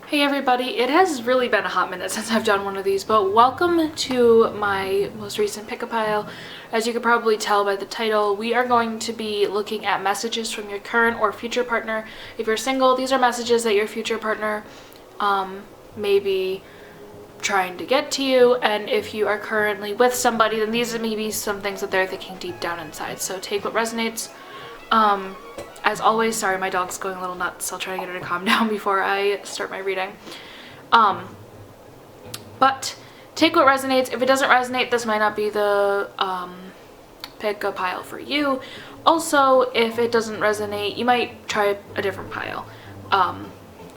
Hey everybody, it has really been a hot minute since I've done one of these, but welcome to my most recent pick a pile. As you can probably tell by the title, we are going to be looking at messages from your current or future partner. If you're single, these are messages that your future partner may be trying to get to you, and if you are currently with somebody, then these are maybe some things that they're thinking deep down inside. So take what resonates. As always, sorry, my dog's going a little nuts. I'll try to get her to calm down before I start my reading. But take what resonates. If it doesn't resonate, this might not be the pick a pile for you. Also, if it doesn't resonate, you might try a different pile.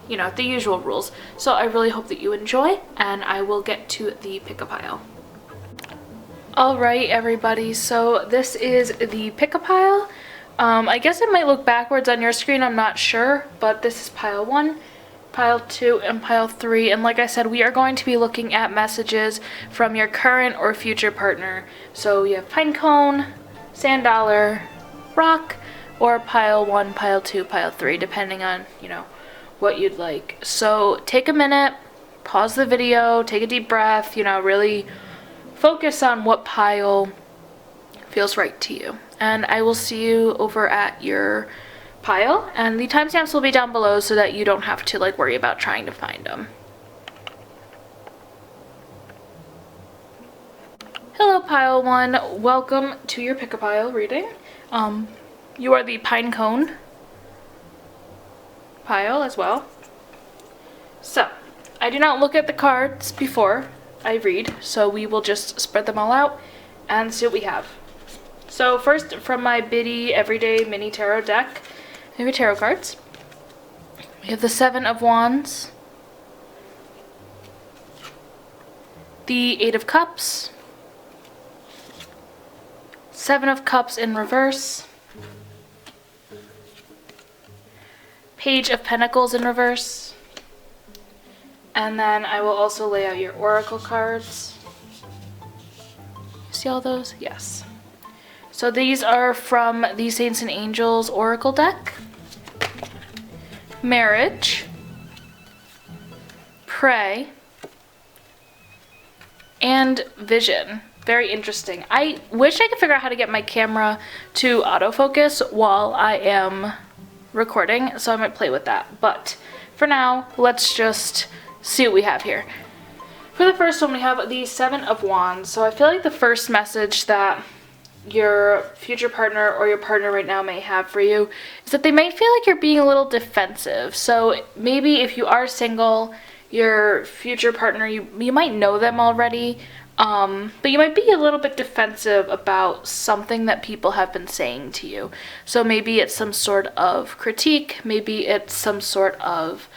You know, the usual rules. So I really hope that you enjoy, and I will get to the pick a pile. Alright everybody, so this is the pick a pile. I guess it might look backwards on your screen, I'm not sure, but this is pile 1, pile 2, and pile 3, and like I said, we are going to be looking at messages from your current or future partner. So you have pine cone, sand dollar, rock, or pile 1, pile 2, pile 3, depending on, you know, what you'd like. So take a minute, pause the video, take a deep breath, you know, really focus on what pile feels right to you. And I will see you over at your pile, and the timestamps will be down below so that you don't have to like worry about trying to find them. Hello pile 1, welcome to your pick a pile reading. You are the pine cone pile as well. So I do not look at the cards before I read, so we will just spread them all out and see what we have. So first, from my Biddy Everyday Mini Tarot deck, we have tarot cards. We have the 7 of Wands, the 8 of Cups, 7 of Cups in reverse, Page of Pentacles in reverse, and then I will also lay out your oracle cards. You see all those? Yes. So these are from the Saints and Angels Oracle deck. Marriage, Pray, and Vision. Very interesting. I wish I could figure out how to get my camera to autofocus while I am recording, so I might play with that. But for now, let's just see what we have here. For the first one, we have the 7 of Wands. So I feel like the first message that your future partner or your partner right now may have for you is that they might feel like you're being a little defensive. So maybe if you are single, your future partner, you might know them already, but you might be a little bit defensive about something that people have been saying to you. So maybe it's some sort of critique, maybe it's some sort of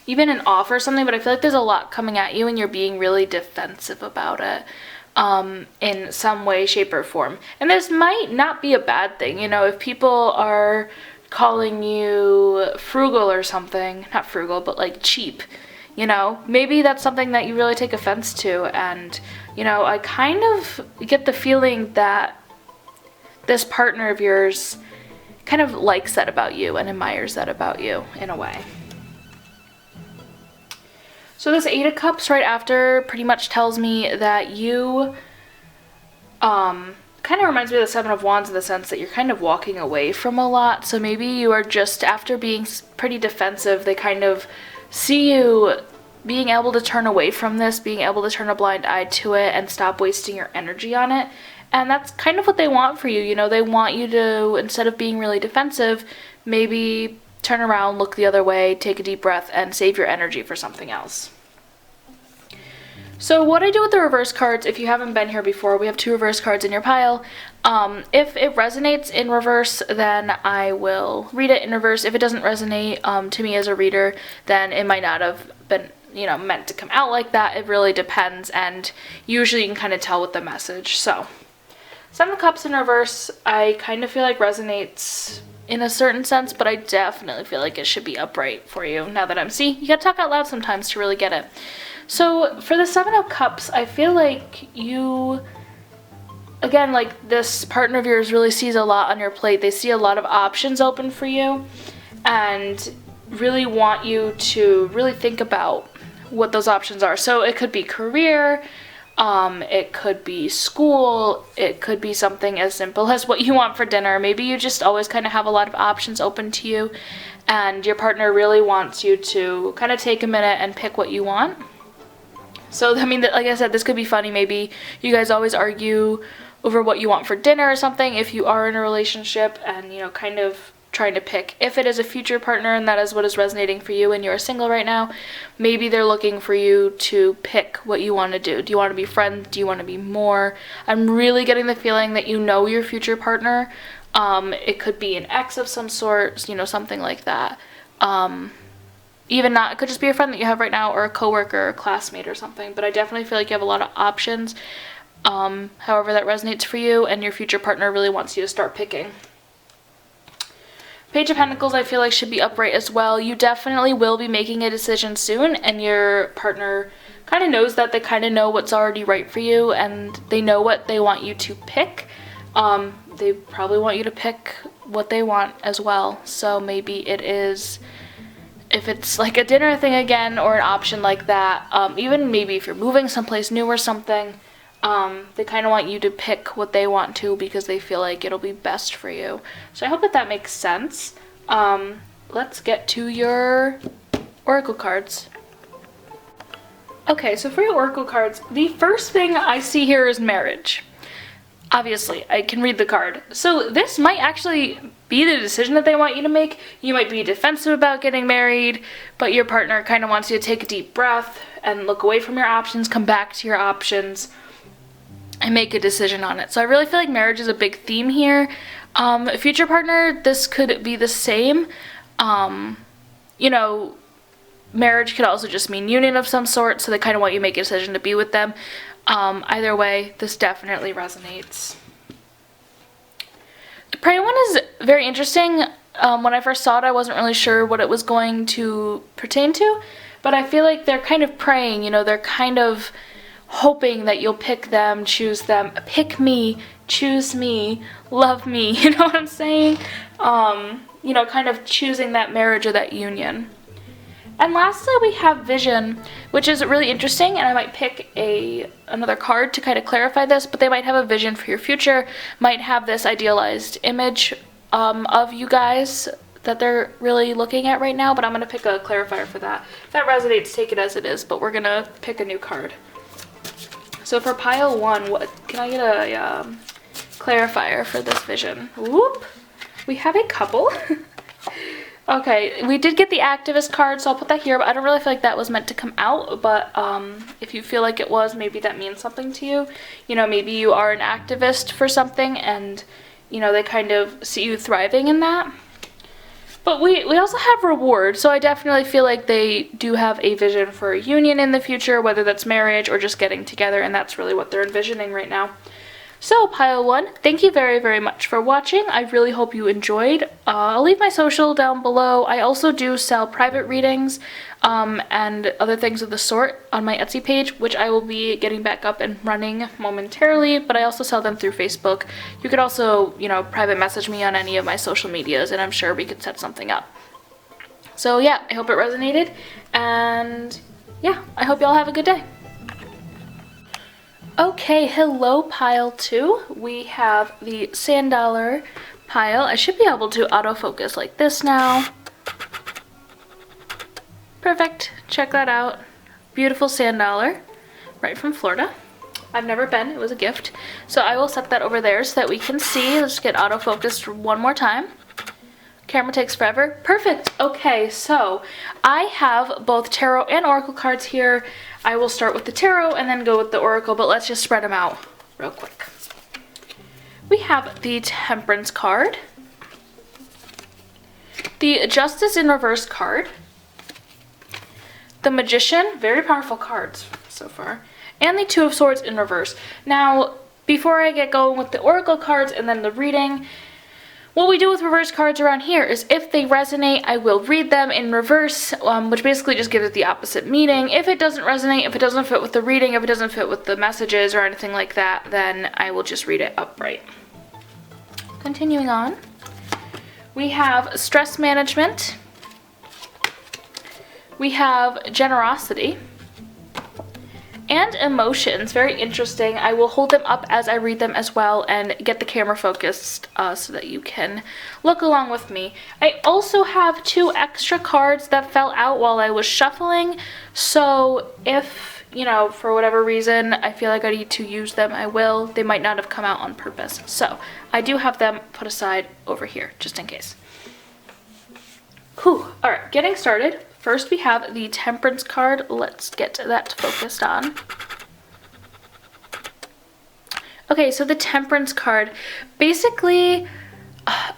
even an offer or something, but I feel like there's a lot coming at you and you're being really defensive about it. In some way, shape, or form. And this might not be a bad thing, you know, if people are calling you frugal or something, not frugal, but like cheap, you know, maybe that's something that you really take offense to. And, you know, I kind of get the feeling that this partner of yours kind of likes that about you and admires that about you in a way. So this 8 of Cups right after pretty much tells me that you, kind of reminds me of the 7 of Wands in the sense that you're kind of walking away from a lot. So maybe you are just, after being pretty defensive, they kind of see you being able to turn away from this, being able to turn a blind eye to it and stop wasting your energy on it. And that's kind of what they want for you, you know, they want you to, instead of being really defensive, maybe turn around, look the other way, take a deep breath, and save your energy for something else. So what I do with the reverse cards, if you haven't been here before, we have 2 reverse cards in your pile. If it resonates in reverse, then I will read it in reverse. If it doesn't resonate to me as a reader, then it might not have been, you know, meant to come out like that. It really depends, and usually you can kind of tell with the message. So 7 of Cups in reverse, I kind of feel like resonates in a certain sense, but I definitely feel like it should be upright for you now that you gotta talk out loud sometimes to really get it. So for the 7 of Cups, I feel like you, again, like this partner of yours really sees a lot on your plate. They see a lot of options open for you, and really want you to really think about what those options are. So it could be career, it could be school, it could be something as simple as what you want for dinner. Maybe you just always kind of have a lot of options open to you, and your partner really wants you to kind of take a minute and pick what you want. So, I mean, like I said, this could be funny. Maybe you guys always argue over what you want for dinner or something if you are in a relationship, and, you know, kind of trying to pick. If it is a future partner and that is what is resonating for you and you're single right now, maybe they're looking for you to pick what you want to do. Do you want to be friends? Do you want to be more? I'm really getting the feeling that you know your future partner. It could be an ex of some sort, you know, something like that. Even not, it could just be a friend that you have right now, or a coworker or a classmate or something. But I definitely feel like you have a lot of options, however that resonates for you, and your future partner really wants you to start picking. Page of Pentacles, I feel like, should be upright as well. You definitely will be making a decision soon, and your partner kind of knows that. They kind of know what's already right for you, and they know what they want you to pick. They probably want you to pick what they want as well. So maybe it is, if it's like a dinner thing again, or an option like that, even maybe if you're moving someplace new or something, they kind of want you to pick what they want to, because they feel like it'll be best for you. So I hope that makes sense. Let's get to your oracle cards. Okay, so for your oracle cards, the first thing I see here is marriage. Obviously, I can read the card. So this might actually be the decision that they want you to make. You might be defensive about getting married, but your partner kind of wants you to take a deep breath and look away from your options, come back to your options, and make a decision on it. So I really feel like marriage is a big theme here. Future partner, this could be the same. You know, marriage could also just mean union of some sort, so they kind of want you to make a decision to be with them. Either way, this definitely resonates. The praying one is very interesting. When I first saw it, I wasn't really sure what it was going to pertain to, but I feel like they're kind of praying, you know, they're kind of hoping that you'll pick them, choose them, pick me, choose me, love me, you know what I'm saying? You know, kind of choosing that marriage or that union. And lastly, we have vision, which is really interesting, and I might pick another card to kind of clarify this, but they might have a vision for your future, might have this idealized image of you guys that they're really looking at right now, but I'm going to pick a clarifier for that. If that resonates, take it as it is, but we're going to pick a new card. So for pile 1, what can I get a clarifier for this vision? Whoop! We have a couple. Okay, we did get the activist card, so I'll put that here, but I don't really feel like that was meant to come out, but if you feel like it was, maybe that means something to you. You know, maybe you are an activist for something, and, you know, they kind of see you thriving in that. But we also have reward, so I definitely feel like they do have a vision for a union in the future, whether that's marriage or just getting together, and that's really what they're envisioning right now. So, pile 1, thank you very, very much for watching. I really hope you enjoyed. I'll leave my social down below. I also do sell private readings and other things of the sort on my Etsy page, which I will be getting back up and running momentarily, but I also sell them through Facebook. You could also, you know, private message me on any of my social medias, and I'm sure we could set something up. So yeah, I hope it resonated, and yeah, I hope y'all have a good day. Okay, hello pile 2. We have the sand dollar pile. I should be able to autofocus like this now. Perfect. Check that out. Beautiful sand dollar, right from Florida. I've never been. It was a gift. So I will set that over there so that we can see. Let's get autofocused one more time. Camera takes forever. Perfect. Okay, so I have both tarot and oracle cards here. I will start with the tarot and then go with the oracle, but let's just spread them out real quick. We have the Temperance card, the Justice in Reverse card, the Magician, very powerful cards so far, and the Two of Swords in reverse. Now, before I get going with the oracle cards and then the reading, what we do with reverse cards around here is if they resonate, I will read them in reverse, which basically just gives it the opposite meaning. If it doesn't resonate, if it doesn't fit with the reading, if it doesn't fit with the messages or anything like that, then I will just read it upright. Continuing on, we have stress management, we have generosity and emotions. Very interesting. I will hold them up as I read them as well and get the camera focused so that you can look along with me. I also have 2 extra cards that fell out while I was shuffling, so if, you know, for whatever reason I feel like I need to use them, I will. They might not have come out on purpose, so I do have them put aside over here just in case. Whew. Alright, getting started. First we have the Temperance card. Let's get that focused on. Okay, so the Temperance card, basically,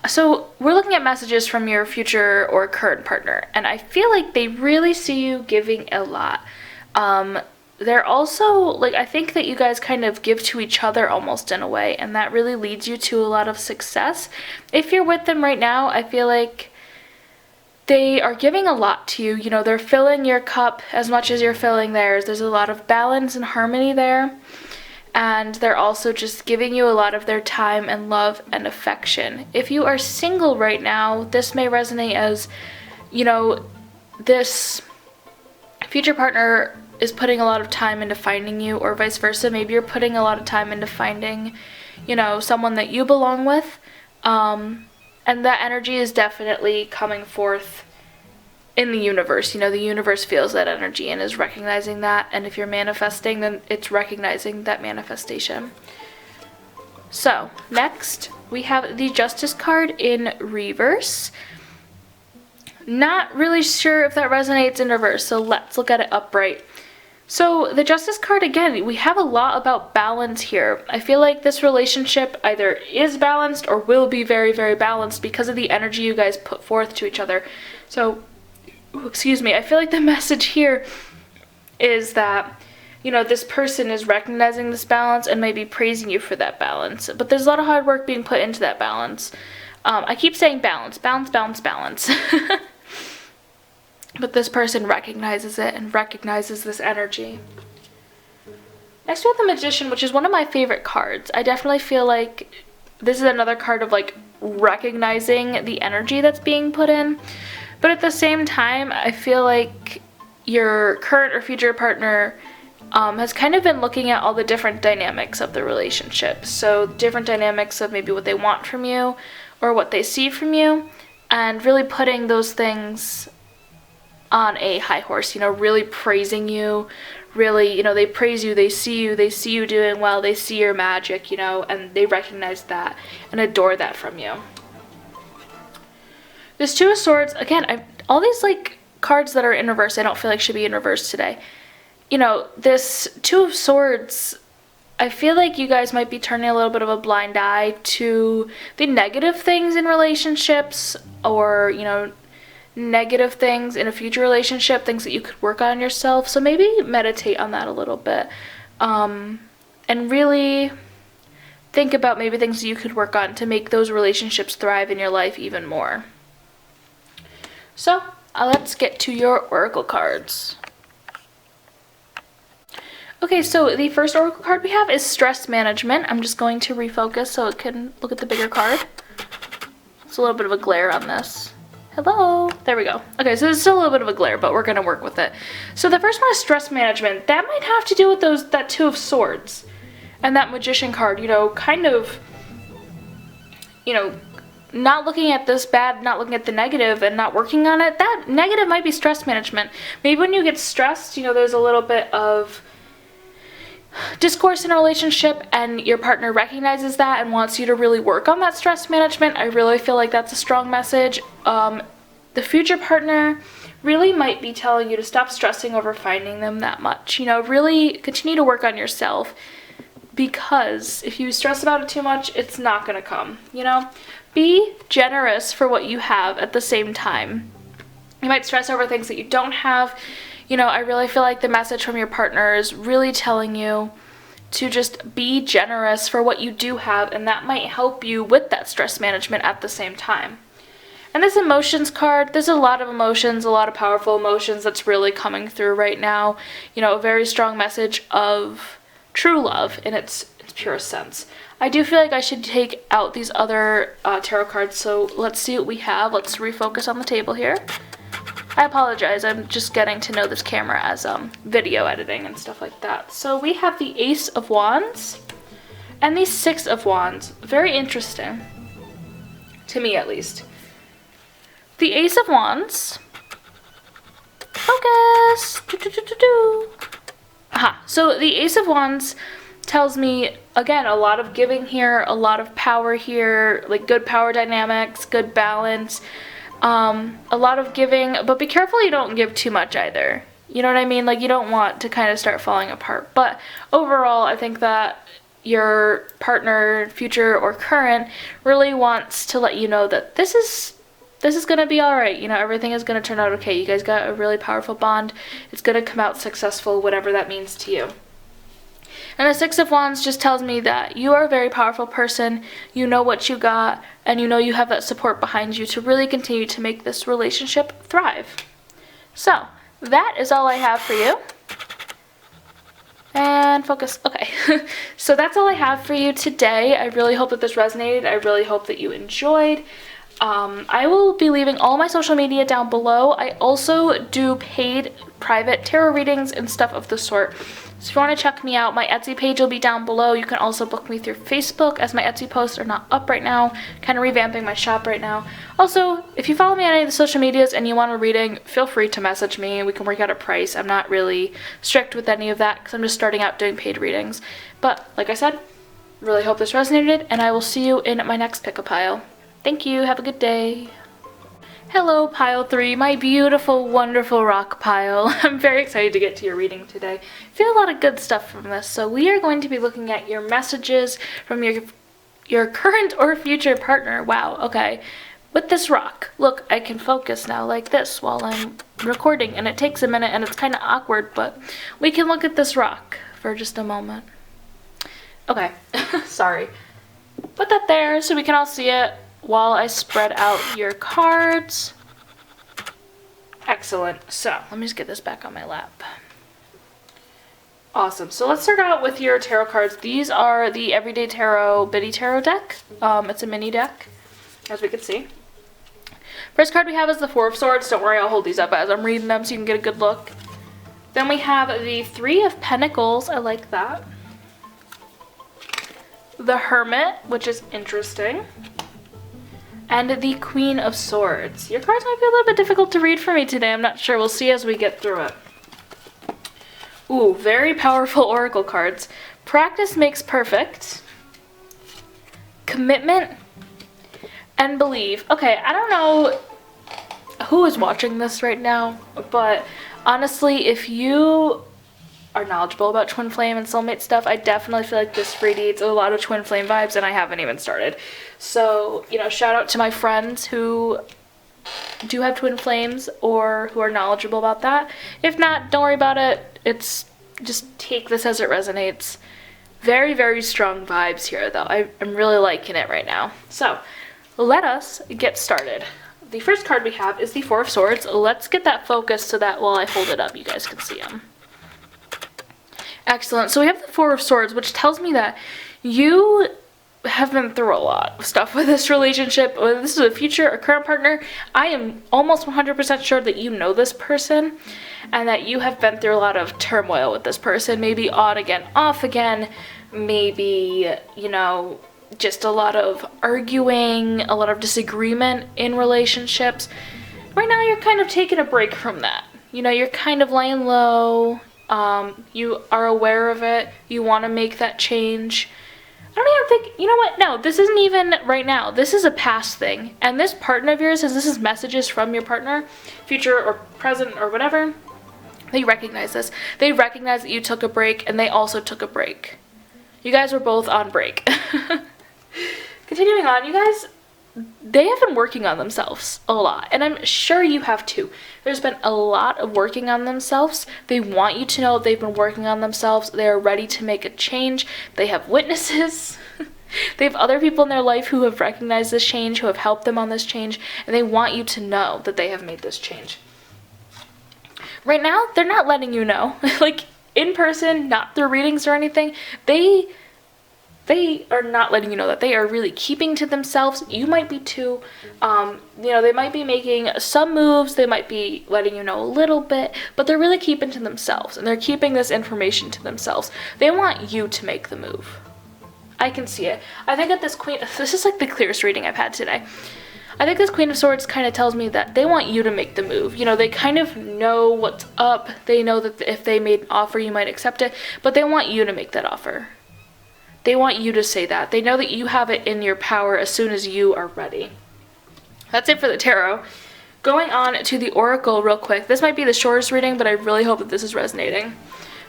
so we're looking at messages from your future or current partner, and I feel like they really see you giving a lot. They're also, like, I think that you guys kind of give to each other almost in a way, and that really leads you to a lot of success. If you're with them right now, I feel like they are giving a lot to you. You know, they're filling your cup as much as you're filling theirs. There's a lot of balance and harmony there. And they're also just giving you a lot of their time and love and affection. If you are single right now, this may resonate as, you know, this future partner is putting a lot of time into finding you, or vice versa. Maybe you're putting a lot of time into finding, you know, someone that you belong with. And that energy is definitely coming forth in the universe. You know, the universe feels that energy and is recognizing that. And if you're manifesting, then it's recognizing that manifestation. So, next, we have the Justice card in reverse. Not really sure if that resonates in reverse, so let's look at it upright. So the Justice card, again, we have a lot about balance here. I feel like this relationship either is balanced or will be very, very balanced because of the energy you guys put forth to each other. So, excuse me, I feel like the message here is that, you know, this person is recognizing this balance and maybe praising you for that balance. But there's a lot of hard work being put into that balance. I keep saying balance, balance, balance, balance. But this person recognizes it and recognizes this energy. Next we have the Magician, which is one of my favorite cards. I definitely feel like this is another card of like recognizing the energy that's being put in. But at the same time, I feel like your current or future partner has kind of been looking at all the different dynamics of the relationship. So different dynamics of maybe what they want from you or what they see from you, and really putting those things on a high horse, you know, really praising you, really, you know, they praise you, they see you doing well, they see your magic, you know, and they recognize that and adore that from you. This Two of Swords, again, all these, like, cards that are in reverse, I don't feel like should be in reverse today. You know, this Two of Swords, I feel like you guys might be turning a little bit of a blind eye to the negative things in relationships, or, you know, negative things in a future relationship, things that you could work on yourself. So maybe meditate on that a little bit, and really think about maybe things you could work on to make those relationships thrive in your life even more. So let's get to your oracle cards. Okay, so the first oracle card we have is Stress Management. I'm just going to refocus so it can look at the bigger card. It's a little bit of a glare on this. Hello. There we go. Okay, so there's still a little bit of a glare, but we're going to work with it. So the first one is Stress Management. That might have to do with that Two of Swords and that Magician card, you know, kind of, you know, not looking at this bad, not looking at the negative and not working on it. That negative might be stress management. Maybe when you get stressed, you know, there's a little bit of discourse in a relationship and your partner recognizes that and wants you to really work on that stress management. I really feel like that's a strong message. The future partner really might be telling you to stop stressing over finding them that much. You know, really continue to work on yourself, because if you stress about it too much, it's not going to come, you know? Be generous for what you have at the same time. You might stress over things that you don't have. You know, I really feel like the message from your partner is really telling you to just be generous for what you do have, and that might help you with that stress management at the same time. And this emotions card, there's a lot of emotions, a lot of powerful emotions that's really coming through right now. You know, a very strong message of true love in its purest sense. I do feel like I should take out these other tarot cards, so let's see what we have. Let's refocus on the table here. I apologize, I'm just getting to know this camera as video editing and stuff like that. So we have the Ace of Wands and the Six of Wands. Very interesting, to me at least. The Ace of Wands, focus, aha. So the Ace of Wands tells me, again, a lot of giving here, a lot of power here, like good power dynamics, good balance, a lot of giving, but be careful you don't give too much either. You know what I mean? Like, you don't want to kind of start falling apart. But overall, I think that your partner, future or current, really wants to let you know that this is going to be all right. You know, everything is going to turn out okay. You guys got a really powerful bond. It's going to come out successful, whatever that means to you. And the Six of Wands just tells me that you are a very powerful person, you know what you got, and you know you have that support behind you to really continue to make this relationship thrive. So, that is all I have for you. And focus. Okay. So that's all I have for you today. I really hope that this resonated. I really hope that you enjoyed. I will be leaving all my social media down below. I also do paid private tarot readings and stuff of the sort. So if you want to check me out, my Etsy page will be down below. You can also book me through Facebook, as my Etsy posts are not up right now. Kind of revamping my shop right now. Also, if you follow me on any of the social medias and you want a reading, feel free to message me and we can work out a price. I'm not really strict with any of that because I'm just starting out doing paid readings. But like I said, really hope this resonated, and I will see you in my next pick a pile. Thank you. Have a good day. Hello, pile 3, my beautiful, wonderful rock pile. I'm very excited to get to your reading today. I feel a lot of good stuff from this. So we are going to be looking at your messages from your current or future partner. Wow, okay. With this rock. Look, I can focus now like this while I'm recording, and it takes a minute and it's kind of awkward, but we can look at this rock for just a moment. Okay, sorry. Put that there so we can all see it while I spread out your cards. Excellent. So, let me just get this back on my lap. Awesome. So let's start out with your tarot cards. These are the Everyday Tarot Biddy Tarot deck. It's a mini deck, as we can see. First card we have is the Four of Swords. Don't worry, I'll hold these up as I'm reading them so you can get a good look. Then we have the Three of Pentacles. I like that. The Hermit, which is interesting. And the Queen of Swords. Your cards might be a little bit difficult to read for me today. I'm not sure. We'll see as we get through it. Ooh, very powerful oracle cards. Practice makes perfect. Commitment. And believe. Okay, I don't know who is watching this right now, but honestly, if you are knowledgeable about twin flame and soulmate stuff, I definitely feel like this radiates a lot of twin flame vibes, and I haven't even started. So, you know, shout out to my friends who do have twin flames or who are knowledgeable about that. If not, don't worry about it. It's just take this as it resonates. Very, very strong vibes here, though. I'm really liking it right now. So, let us get started. The first card we have is the Four of Swords. Let's get that focused so that while I hold it up, you guys can see them. Excellent. So we have the Four of Swords, which tells me that you have been through a lot of stuff with this relationship, whether this is a future or current partner. I am almost 100% sure that you know this person and that you have been through a lot of turmoil with this person. Maybe on again, off again. Maybe, you know, just a lot of arguing, a lot of disagreement in relationships. Right now you're kind of taking a break from that. You know, you're kind of laying low. You are aware of it. You want to make that change. I don't even think, you know what? No, this isn't even right now. This is a past thing. And this partner of yours, as this is messages from your partner, future or present or whatever, they recognize this. They recognize that you took a break and they also took a break. You guys were both on break. Continuing on, you guys, they have been working on themselves a lot, and I'm sure you have too. There's been a lot of working on themselves. They want you to know they've been working on themselves. They are ready to make a change. They have witnesses. They have other people in their life who have recognized this change, who have helped them on this change, and they want you to know that they have made this change. Right now, they're not letting you know. Like, in person, not through readings or anything. They they are not letting you know that. They are really keeping to themselves. You might be too. They might be making some moves, they might be letting you know a little bit, but they're really keeping to themselves, and they're keeping this information to themselves. They want you to make the move. I can see it. I think that this is like the clearest reading I've had today. I think this Queen of Swords kind of tells me that they want you to make the move. They kind of know what's up. They know that if they made an offer, you might accept it, but they want you to make that offer. They want you to say that. They know that you have it in your power as soon as you are ready. That's it for the tarot. Going on to the Oracle real quick. This might be the shortest reading, but I really hope that this is resonating.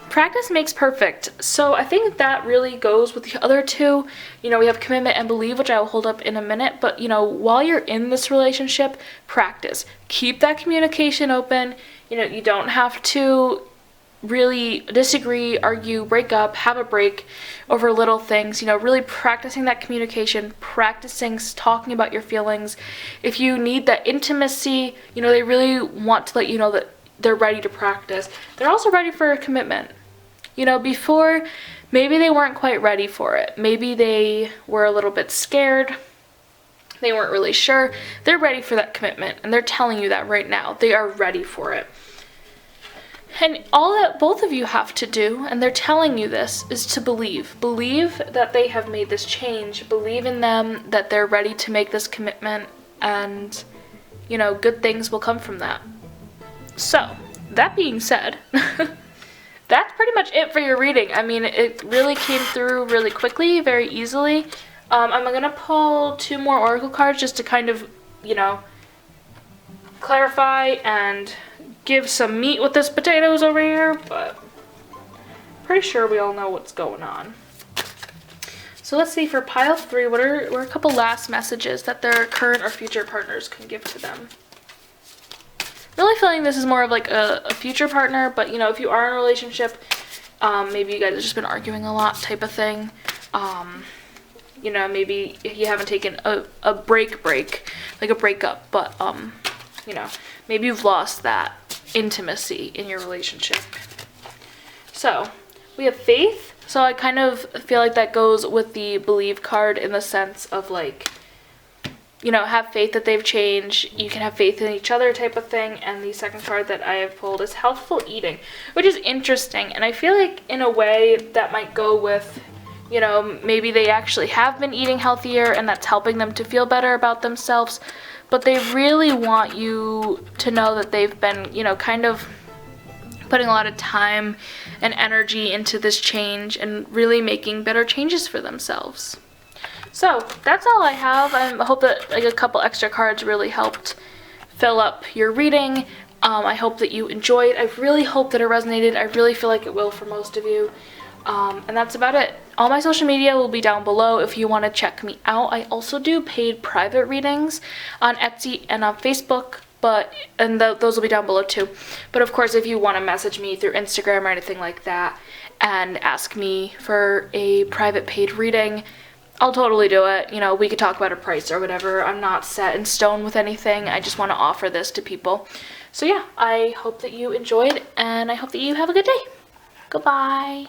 Practice makes perfect. So I think that really goes with the other two. We have commitment and believe, which I will hold up in a minute. But, while you're in this relationship, practice. Keep that communication open. You don't have to really disagree, argue, break up, have a break over little things. Really practicing that communication, practicing talking about your feelings. If you need that intimacy, they really want to let you know that they're ready to practice. They're also ready for a commitment. Before, maybe they weren't quite ready for it. Maybe they were a little bit scared. They weren't really sure. They're ready for that commitment, and they're telling you that right now. They are ready for it. And all that both of you have to do, and they're telling you this, is to believe. Believe that they have made this change. Believe in them, that they're ready to make this commitment, and, good things will come from that. So, that being said, that's pretty much it for your reading. I mean, it really came through really quickly, very easily. I'm going to pull 2 more oracle cards just to kind of, clarify and give some meat with this potatoes over here, but pretty sure we all know what's going on. So let's see, for pile 3, what are a couple last messages that their current or future partners can give to them? Really feeling this is more of like a future partner, but if you are in a relationship, maybe you guys have just been arguing a lot type of thing. Maybe you haven't taken a break, like a breakup, but maybe you've lost that intimacy in your relationship. So we have faith. So I kind of feel like that goes with the believe card in the sense of like, have faith that they've changed. You can have faith in each other type of thing. And the second card that I have pulled is healthful eating, which is interesting. And I feel like in a way that might go with, maybe they actually have been eating healthier and that's helping them to feel better about themselves. But they really want you to know that they've been, kind of putting a lot of time and energy into this change and really making better changes for themselves. So that's all I have. I hope that a couple extra cards really helped fill up your reading. I hope that you enjoyed. I really hope that it resonated. I really feel like it will for most of you. And that's about it. All my social media will be down below if you want to check me out. I also do paid private readings on Etsy and on Facebook, those will be down below too. But of course, if you want to message me through Instagram or anything like that and ask me for a private paid reading, I'll totally do it. We could talk about a price or whatever. I'm not set in stone with anything. I just want to offer this to people. So yeah, I hope that you enjoyed, and I hope that you have a good day. Goodbye.